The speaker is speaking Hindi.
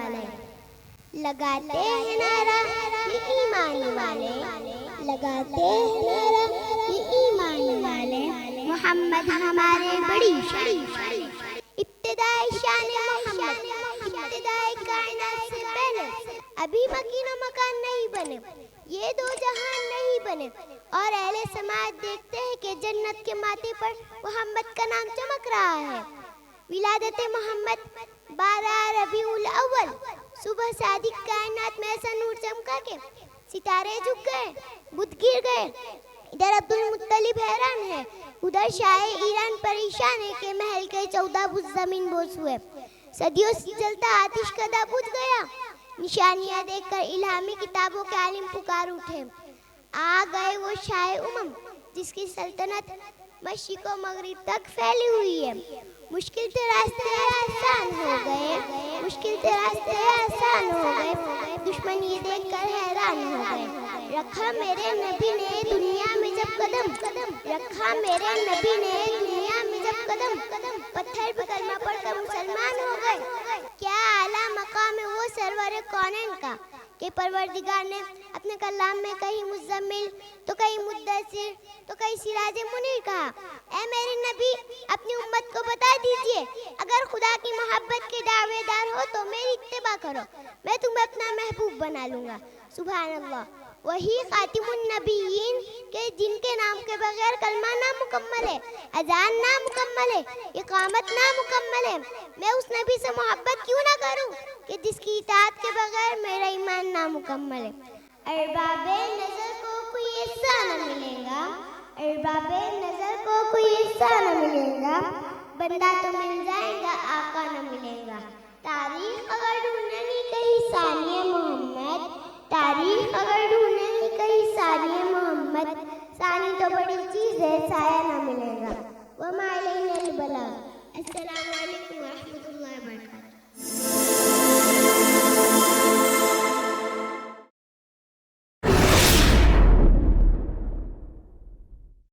वाले, लगाते हैं नारा ये ईमान वाले, लगाते हैं नारा ये ईमान वाले, मोहम्मद हमारे बड़ी शान, इब्तिदाए शान मोहम्मद, इब्तिदाए कायनात से पहले अभी मकीनो मकान नहीं बने, ये दो जहान नहीं बने, और अहले समाज देखते हैं कि जन्नत के माथे पर मोहम्मद का नाम चमक रहा है। विलादत मोहम्मद 12 रबीउल अव्वल, सुबह सादिक कायनात में ऐसा नूर चमका के सितारे झुक गए, बुत गिर गए। इधर अब्दुल मुत्तलिब हैरान है, उधर शाह ईरान परेशान है कि महल के 14 बुत जमीन बोस हुए। सदियों से जलता आतिश कदा बुझ गया, निशानियां देखकर इल्हामी किताबों के आलिम पुकार उठे। आ गए वो शाह उमम जिसकी सल्तनत मशरिक़ व मगरिब तक फैली हुई है। मुश्किल से रास्ते आसान हो गए, मुश्किल से रास्ते आसान हो गए, दुश्मन ये देखकर हैरान हो गए। रखा मेरे नबी ने दुनिया में जब कदम, रखा मेरे नबी ने दुनिया में जब कदम, पत्थर पे कलमा पढ़कर मुसलमान हो गए। क्या आला मकाम है वो सरवर कौनैन का कि परवरदिगार ने अपने कलाम में कहीं मुज़म्मिल तो कहीं मुद्दसिर तो कहीं सिराज मुनीर कहा। ऐ मेरे नबी, अपनी उम्मत को बता दीजिए, अगर खुदा की मोहब्बत के दावेदार हो तो मेरी इत्तिबा करो, मैं तुम्हें अपना महबूब बना लूँगा। सुभान अल्लाह, वही खातिमुन नबीयीन के जिनके नाम के बगैर कलमा नामुकम्मल है, अजान नामुकम्मल है, इकामत नामुकम्मल है। मैं उस नबी से मोहब्बत क्यों ना करूं कि जिसकी इताअत के बगैर मेरा ईमान नामुकम्मल है। अरबाबे नजर को कोई ऐसा न मिलेगा, अरबाबे नजर को कोई ऐसा न मिलेगा, बंदा तो मिल जाएगा आका न मिलेगा। तारीख अगर ढूंढनी कहीं सानिए मोहम्मद, तारीख अगर ढूंढनी कहीं सानिए मोहम्मद, सानी तो बड़ी चीज़ है, साया न मिलेगा। वमा अलैना अल बलाग। अस्सलामु अलैकुम।